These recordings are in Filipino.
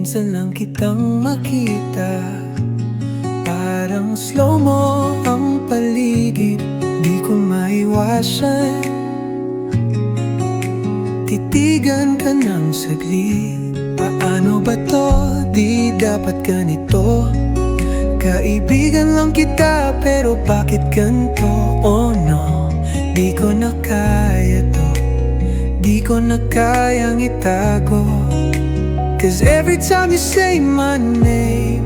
minsan lang kitang makita. Parang slow-mo ang paligid, di ko maiwasan. Titigan ka ng saglit, paano ba to? Di dapat ganito. Kaibigan lang kita pero bakit ganito? Oh no, di ko na kaya to. Di ko na kayang itago. Cause every time you say my name,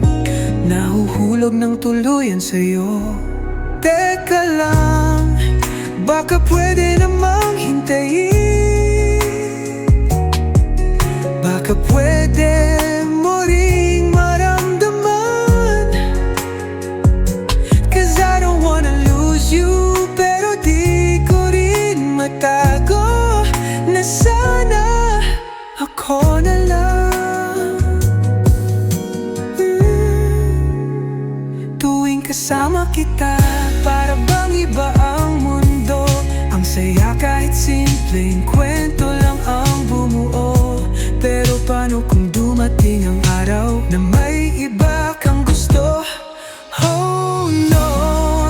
nahuhulog ng tuluyan sa'yo. Teka lang, baka pwede namang hintayin. Baka pwede mo ring maramdaman. Cause I don't wanna lose you, pero di ko rin matago na sana ako na lang. Tuwing kasama kita, para bang iba ang mundo. Ang saya kahit simpleng kwento lang ang bumuo. Pero paano kung dumating ang araw na may iba kang gusto? Oh no,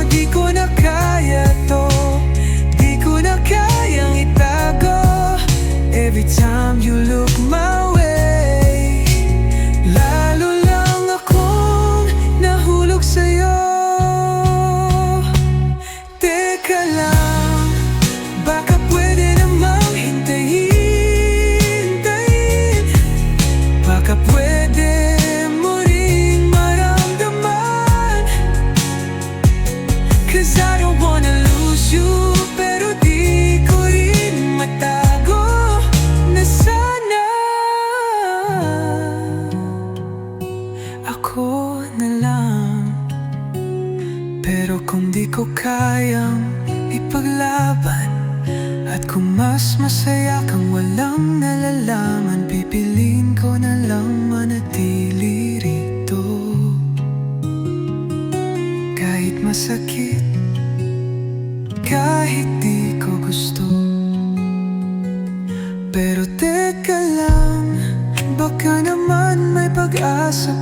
di ko na kaya to. Di ko na kayang itago. Every time you look my way, lalo lang akong nahulog sa'yo. Teka lang, baka pwede namang hintayin. Baka pwede mo ring maramdaman. Cause I don't wanna lose you, pero di ko rin matago na sana ako na lang. Pero kung di ko kayang ipaglaban, at kung mas masaya kang walang nalalaman, pipiliin ko na lang manatili rito. Kahit masakit, kahit di ko gusto. Pero teka lang, baka naman may pag-asa